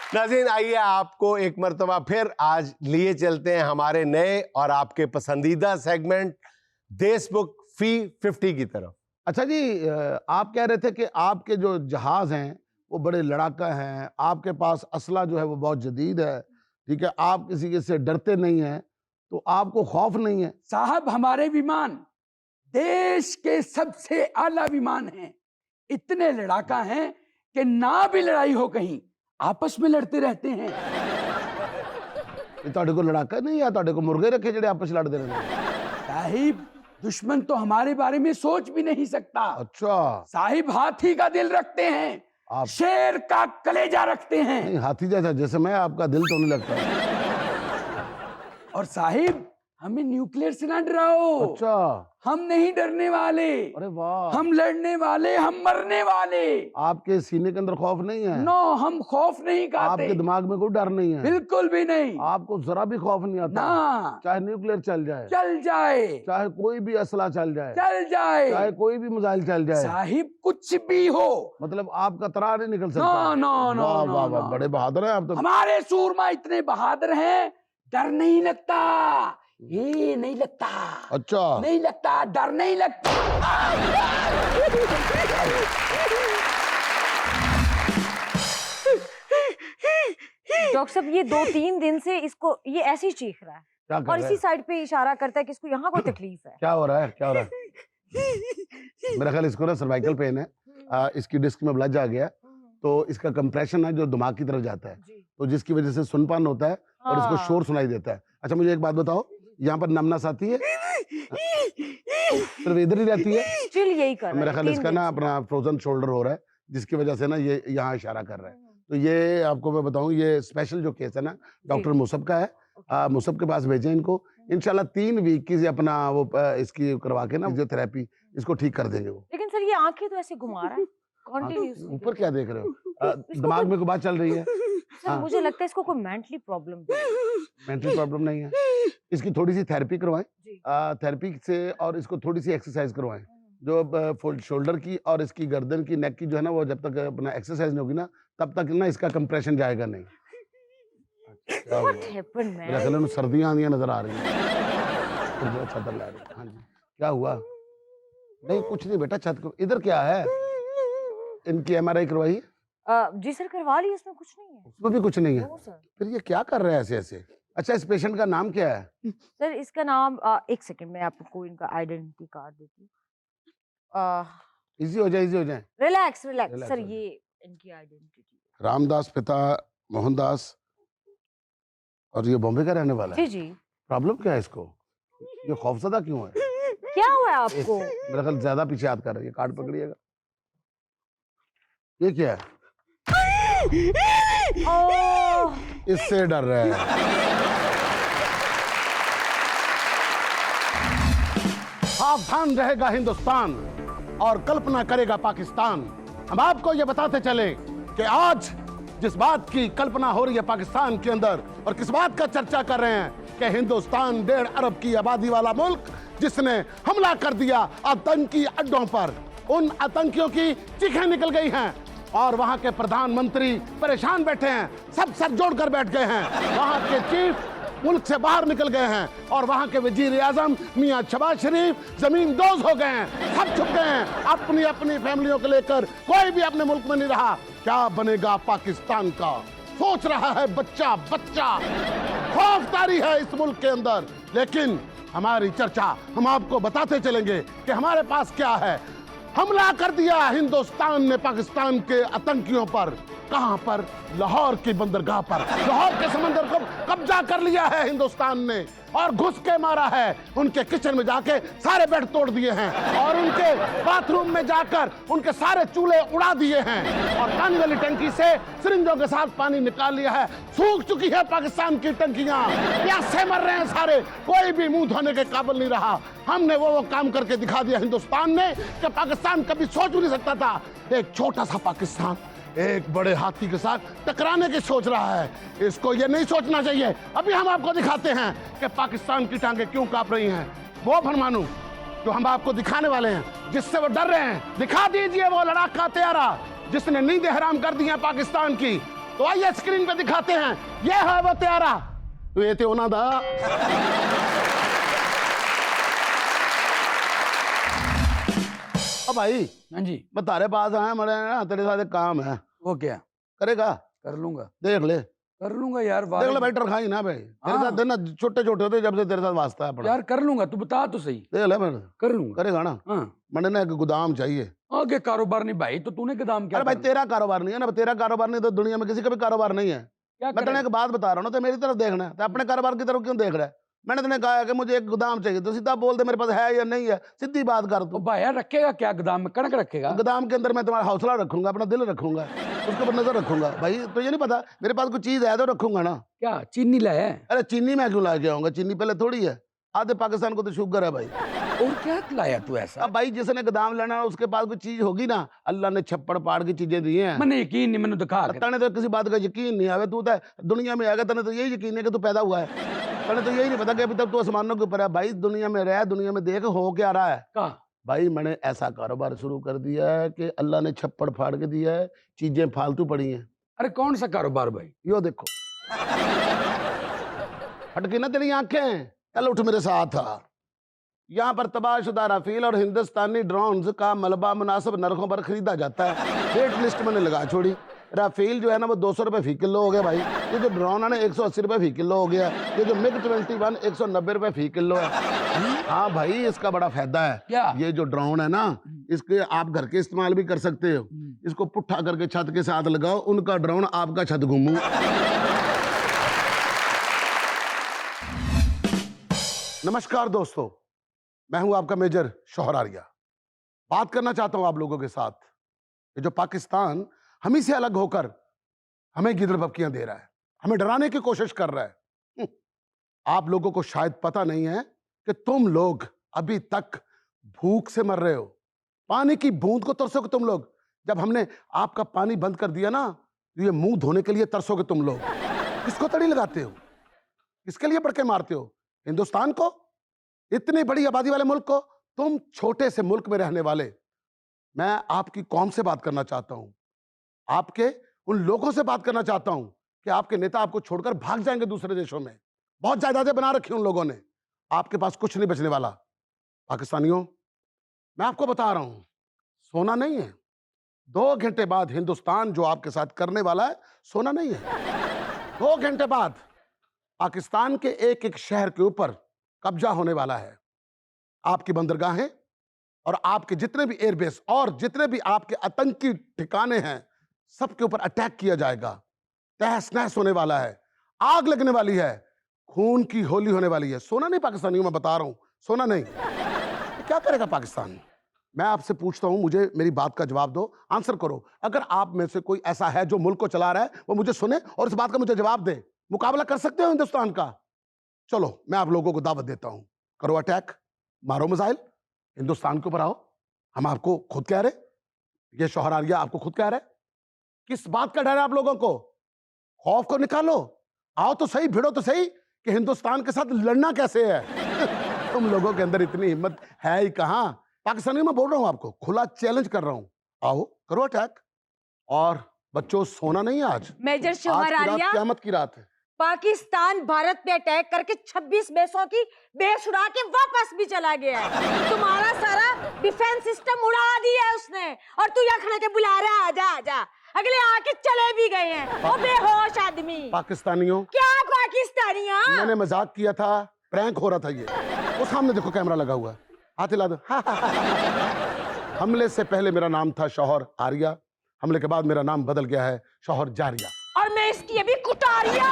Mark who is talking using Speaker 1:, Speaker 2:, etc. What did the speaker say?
Speaker 1: नाज़रीन, आइए आपको एक मर्तबा फिर आज लिए चलते हैं हमारे नए और आपके पसंदीदा सेगमेंट देशमुख फी 50 की तरफ।
Speaker 2: अच्छा जी, आप कह रहे थे कि आपके जो जहाज हैं वो बड़े लड़ाका हैं, आपके पास असला जो है वो बहुत जदीद है, ठीक है, आप किसी के से डरते नहीं हैं, तो आपको खौफ नहीं है?
Speaker 3: साहब, हमारे विमान देश के सबसे आला विमान हैं। इतने लड़ाका हैं कि ना भी लड़ाई हो कहीं आपस में लड़ते रहते हैं।
Speaker 2: ਤੁਹਾਡੇ को लड़ाका नहीं है, ਤੁਹਾਡੇ को मुर्गे रखे ਜਿਹੜੇ आपस लड़ते रहते हैं?
Speaker 3: साहिब, दुश्मन तो हमारे बारे में सोच भी नहीं सकता।
Speaker 2: अच्छा,
Speaker 3: साहिब हाथी का दिल रखते हैं,
Speaker 2: आप
Speaker 3: शेर का कलेजा रखते हैं।
Speaker 2: नहीं, हाथी जैसा जैसे मैं, आपका दिल तो नहीं लगता।
Speaker 3: और साहिब, हमें न्यूक्लियर से ना डराओ।
Speaker 2: अच्छा,
Speaker 3: हम नहीं डरने वाले,
Speaker 2: अरे वाह,
Speaker 3: हम लड़ने वाले, हम मरने वाले।
Speaker 2: आपके सीने के अंदर खौफ नहीं है?
Speaker 3: नो, हम खौफ नहीं खाते।
Speaker 2: आपके दिमाग में कोई डर नहीं है?
Speaker 3: बिल्कुल भी नहीं।
Speaker 2: आपको जरा भी खौफ नहीं आता?
Speaker 3: ना,
Speaker 2: चाहे न्यूक्लियर चल जाए,
Speaker 3: चल जाए,
Speaker 2: चाहे कोई भी असला चल जाए,
Speaker 3: चल जाए,
Speaker 2: चाहे कोई भी मिसाइल चल जाए,
Speaker 3: साहिब कुछ भी हो,
Speaker 2: मतलब आपका तरा नहीं निकल सकता?
Speaker 3: नो नो नो
Speaker 2: वाह
Speaker 3: नो
Speaker 2: वाह
Speaker 3: नो।
Speaker 2: वाह, बड़े बहादुर हैं आप तो।
Speaker 3: हमारे सूरमा इतने बहादुर हैं, डर नहीं लगता। ये नहीं लगता,
Speaker 2: अच्छा,
Speaker 3: नहीं लगता, डर नहीं लगता।
Speaker 4: डॉक्टर साहब, ये 2-3 दिन से इसको ये ऐसे ही चीख रहा है
Speaker 2: क्या कर
Speaker 4: और
Speaker 2: रहा
Speaker 4: इसी
Speaker 2: है?
Speaker 4: साइड पे इशारा करता है कि इसको यहाँ कोई तकलीफ है।
Speaker 2: क्या हो रहा है, क्या हो रहा है? मेरा ख्याल इसको ना सर्वाइकल पेन है, इसकी डिस्क में ब्लड आ गया, तो इसका कंप्रेशन है जो दिमाग की तरफ जाता है, तो जिसकी वजह से सुनपान होता है और इसको शोर सुनाई देता है। अच्छा, मुझे एक बात बताओ, यहाँ पर नमनस आती है? सिर्फ इधर ही रहती है?
Speaker 4: स्टिल यही कर रहा है।
Speaker 2: मेरा ख्याल
Speaker 4: 3
Speaker 2: इसका
Speaker 4: दिन
Speaker 2: ना
Speaker 4: से।
Speaker 2: अपना फ्रोजन शोल्डर हो रहा है, जिसकी वजह से ना ये यहाँ इशारा कर रहा है। तो ये आपको मैं बताऊं, ये स्पेशल जो केस है ना डॉक्टर मुसब का है, मुसब के पास भेजें इनको, इंशाल्लाह 3 वीक की अपना वो इसकी करवा के ना फिजियोथेरेपी इसको ठीक कर देंगे वो।
Speaker 4: लेकिन सर, ये आंखें तो ऐसे घुमा रहा है कंटिन्यूअसली।
Speaker 2: ऊपर क्या देख रहे हो? दिमाग में कोई बात चल रही है?
Speaker 4: सर, मुझे लगता है इसको कोई मेंटली प्रॉब्लम है।
Speaker 2: मेंटल प्रॉब्लम नहीं है, इसकी थोड़ी सी थेरेपी करवाएं, थेरेपी से, और इसको थोड़ी सी एक्सरसाइज करवाएं, जो शोल्डर की और इसकी गर्दन की, नेक की जो है ना, वो जब तक अपना एक्सरसाइज नहीं होगी ना, तब तक ना इसका कंप्रेशन जाएगा नहीं।
Speaker 4: What happened, man?
Speaker 2: मेरा ख्याल है सर्दियां आंधियां नजर आ रही हैं, छत ला रही। हाँ जी, क्या हुआ? नहीं कुछ नहीं बेटा, छत को इधर क्या है? इनकी MRI करवाई?
Speaker 4: जी सर, करवा ली, उसमें कुछ नहीं है।
Speaker 2: उसमें भी कुछ नहीं है?
Speaker 4: No sir.
Speaker 2: फिर ये क्या कर रहे हैं ऐसे ऐसे? अच्छा, इस पेशेंट का नाम क्या है?
Speaker 4: सर, इसका नाम एक सेकंड में आपको इनका आइडेंटिटी कार्ड देती हूँ।
Speaker 2: इजी हो जाए, इजी हो जाए।
Speaker 4: रिलैक्स
Speaker 2: Relax
Speaker 4: रिलैक्स सर,
Speaker 2: हो जाए।
Speaker 4: ये इनकी आइडेंटिटी।
Speaker 2: रामदास पिता मोहनदास, और ये बॉम्बे का रहने वाला है।
Speaker 4: जी जी।
Speaker 2: प्रॉब्लम क्या है इसको? ये खौफजदा क्यों है?
Speaker 4: क्या हुआ है आपको?
Speaker 2: मेरा ख्याल ज्यादा पीछे याद कर रही है, कार्ड पकड़िएगा। ये क्या है?
Speaker 4: ओह,
Speaker 2: इससे डर रहा है। सावधान रहेगा हिंदुस्तान और कल्पना करेगा पाकिस्तान। हम आपको ये बताते चले कि आज जिस बात की कल्पना हो रही है पाकिस्तान के अंदर, और किस बात का चर्चा कर रहे हैं कि हिंदुस्तान 1.5 अरब की आबादी वाला मुल्क जिसने हमला कर दिया आतंकी अड्डों पर, उन आतंकियों की चीखें निकल गई हैं और वहां के प्रधानमंत्री परेशान बैठे हैं, सब सर जोड़कर बैठ गए हैं। वहां के चीफ मुल्क से बाहर निकल गए हैं और वहां के वजीर आजम मियां शहबाज शरीफ जमीन दोज हो गए हैं, सब छुप गए हैं अपनी अपनी फैमिलियों को लेकर, कोई भी अपने मुल्क में नहीं रहा। क्या बनेगा पाकिस्तान का, सोच रहा है बच्चा बच्चा। खौफदारी है इस मुल्क के अंदर, लेकिन हमारी चर्चा हम आपको बताते चलेंगे कि हमारे पास क्या है। हमला कर दिया हिंदुस्तान ने पाकिस्तान के आतंकियों पर। कहां पर? लाहौर की बंदरगाह पर। लाहौर के समंदर को कब्जा कर लिया है हिंदुस्तान ने और घुस के मारा है। उनके किचन में जाके सारे बेड तोड़ दिए हैं और उनके बाथरूम में जाकर उनके सारे चूल्हे उड़ा दिए हैं और पानी वाली टंकी से सिरिंजों के साथ पानी निकाल लिया है। सूख चुकी है पाकिस्तान की टंकियां, प्यासे मर रहे हैं सारे, कोई भी मुंह धोने के काबिल नहीं रहा। हमने वो काम करके दिखा दिया हिंदुस्तान ने कि पाकिस्तान कभी सोच भी नहीं सकता था। एक छोटा सा पाकिस्तान एक बड़े हाथी के साथ टकराने की सोच रहा है। इसको ये नहीं सोचना चाहिए। अभी हम आपको दिखाते हैं कि पाकिस्तान की टांगे क्यों कांप रही हैं। वो फरमानू जो हम आपको दिखाने वाले हैं, जिससे वो डर रहे हैं, दिखा दीजिए वो लड़ाका त्यारा जिसने नींदें हराम कर दी हैं पाकिस्तान की। तो आइए स्क्रीन पे दिखाते हैं, ये है वो त्यारा तो ये ते होना दा। अब भाई
Speaker 3: हाँ जी,
Speaker 2: मैं तारे पास आया, मेरे ना तेरे साथ एक काम है,
Speaker 3: वो क्या?
Speaker 2: करेगा?
Speaker 3: कर लूंगा,
Speaker 2: देख ले
Speaker 3: कर लूंगा यार।
Speaker 2: देख ले भाई, टरखाई ना भाई, तेरे
Speaker 3: हाँ।
Speaker 2: साथ देना छोटे छोटे होते जब से तेरे साथ वास्ता है अपना।
Speaker 3: यार कर लूंगा, तू बता तो सही।
Speaker 2: देख ले मैंने,
Speaker 3: कर लूंगा।
Speaker 2: करेगा ना?
Speaker 3: हाँ,
Speaker 2: मैंने ना एक गोदाम चाहिए।
Speaker 3: आगे कारोबार नहीं भाई, तो तूने गोदाम क्या
Speaker 2: अरे भाई
Speaker 3: करना?
Speaker 2: तेरा कारोबार नहीं है ना, तेरा कारोबार नहीं तो दुनिया में किसी का भी कारोबार नहीं है।
Speaker 3: क्या
Speaker 2: मैं तेने
Speaker 3: करेगा?
Speaker 2: एक बात बता रहा हूँ ना, तो मेरी तरफ देखना है, तो अपने कारोबार की तरफ क्यों देख रहा है? मैंने तेने कहा है कि मुझे एक गोदाम चाहिए, तो सीधा बोल दे मेरे पास है या नहीं है, सीधी बात कर
Speaker 3: ओ
Speaker 2: तू।
Speaker 3: भाई यार, रखेगा क्या गोदाम में? कणक रखेगा?
Speaker 2: गोदाम के अंदर मैं तुम्हारा हौसला रखूंगा, अपना दिल रखूंगा, उसके ऊपर नजर रखूंगा। भाई तो ये नहीं पता मेरे पास कोई चीज है तो रखूंगा ना।
Speaker 3: क्या चीनी लाया है?
Speaker 2: अरे चीनी मैं क्यों लाके आऊंगा? चीनी पहले थोड़ी है, आधे पाकिस्तान को तो शुगर है भाई।
Speaker 3: और क्या लाया तू ऐसा?
Speaker 2: अब भाई जिसने गोदाम लेना है उसके पास कोई चीज होगी ना, अल्लाह ने छप्पड़ पाड़ की चीजें दी हैं।
Speaker 3: मैंने यकीन नहीं, मैंने दिखा के।
Speaker 2: तने तो किसी बात का यकीन नहीं आवे, तू तो दुनिया में आएगा, तने तो यही यकीन है कि तू पैदा हुआ है, तने तो यही नहीं पता कि अभी तक तू आसमानों के ऊपर है। भाई दुनिया में रह, दुनिया में देख हो क्या रहा है।
Speaker 3: का
Speaker 2: भाई मैंने ऐसा कारोबार शुरू कर दिया है कि अल्लाह ने छप्पड़ फाड़ के दिया है, चीजें फालतू पड़ी हैं।
Speaker 3: अरे कौन सा कारोबार भाई?
Speaker 2: यो देखो, हटकी ना तेरी आंखें, चल उठ मेरे साथ आ। यहाँ पर तबाहशुदा राफेल और हिंदुस्तानी ड्रोन्स का मलबा मुनासिब नरखों पर खरीदा जाता है। रेट लिस्ट मैंने लगा छोड़ी। राफेल जो है ना वो 200 रुपये फी किलो हो गया भाई। ये जो ड्रोन है ना 180 रुपये फी किलो हो गया। ये जो मिग 21 190 रुपये फी किलो है। हाँ भाई, इसका बड़ा फायदा है।
Speaker 3: क्या?
Speaker 2: ये जो ड्रोन है ना, इसके आप घर के इस्तेमाल भी कर सकते हो। इसको पुट्ठा करके छत के साथ लगाओ, उनका ड्रोन आपका छत घूमू। नमस्कार दोस्तों, मैं हूं आपका मेजर शौहर आर्या। बात करना चाहता हूं आप लोगों के साथ कि जो पाकिस्तान हम ही से अलग होकर हमें गिदड़बक्कियां दे रहा है, हमें डराने की कोशिश कर रहा है। आप लोगों को शायद पता नहीं है कि तुम लोग अभी तक भूख से मर रहे हो, पानी की बूंद को तरसोगे तुम लोग। जब हमने आपका पानी बंद कर दिया ना, तो ये मुंह धोने के लिए तरसोगे तुम लोग। किसको तड़ी लगाते हो? किसके लिए बड़के मारते हो? हिंदुस्तान को, इतनी बड़ी आबादी वाले मुल्क को। तुम छोटे से मुल्क में रहने वाले। मैं आपकी कौम से बात करना चाहता हूं, आपके उन लोगों से बात करना चाहता हूं कि आपके नेता आपको छोड़कर भाग जाएंगे दूसरे देशों में। बहुत जायदादें बना रखी उन लोगों ने, आपके पास कुछ नहीं बचने वाला। पाकिस्तानियों, मैं आपको बता रहा हूं, सोना नहीं है। 2 घंटे बाद हिंदुस्तान जो आपके साथ करने वाला है, सोना नहीं है। 2 घंटे बाद पाकिस्तान के एक एक शहर के ऊपर कब्जा होने वाला है। आपकी बंदरगाहें और आपके जितने भी एयरबेस और जितने भी आपके आतंकी ठिकाने हैं, सबके ऊपर अटैक किया जाएगा। तहस नहस होने वाला है, आग लगने वाली है, खून की होली होने वाली है। सोना नहीं पाकिस्तानियों, मैं बता रहा हूं, सोना नहीं। तो क्या करेगा पाकिस्तान? मैं आपसे पूछता हूं, मुझे मेरी बात का जवाब दो, आंसर करो। अगर आप में से कोई ऐसा है जो मुल्क को चला रहा है, वो मुझे सुने और इस बात का मुझे जवाब दे। मुकाबला कर सकते हो हिंदुस्तान का? चलो मैं आप लोगों को दावत देता हूं, करो अटैक, मारो मिसाइल, हिंदुस्तान के ऊपर आओ। हम आपको खुद कह रहे, ये शौहर आर्या आपको खुद कह रहे, किस बात का डर है आप लोगों को? खौफ को निकालो, आओ तो सही, भिड़ो तो सही कि हिंदुस्तान के साथ लड़ना कैसे है। तुम लोगों के अंदर इतनी हिम्मत है ही कहां। पाकिस्तानी में बोल रहा हूं, आपको खुला चैलेंज कर रहा हूं, आओ करो अटैक। और बच्चों, सोना नहीं है आज।
Speaker 4: मेजर
Speaker 2: आज
Speaker 4: शौहर
Speaker 2: की रात
Speaker 4: आर्या,
Speaker 2: क़यामत की रात है।
Speaker 4: पाकिस्तान भारत पे अटैक करके 26 बेसों की बेस उड़ा के वापस भी चला गया है। तुम्हारा सारा डिफेंस सिस्टम उड़ा दिया है उसने, और तू यहाँ खड़ा के बुला रहा है, आजा आजा। अगले आके चले भी गए हैं, वो बेहोश आदमी।
Speaker 2: पाकिस्तानियों,
Speaker 4: क्या पाकिस्तानियां?
Speaker 2: मैंने मजाक किया था, प्रैंक हो रहा था। ये वो सामने देखो कैमरा लगा हुआ है, हाथ हिला दो। हमले से पहले मेरा नाम था शौहर आर्या, हमले के बाद मेरा नाम बदल गया है शौहर जारिया।
Speaker 4: और मैं इसकी अभी कुटारिया।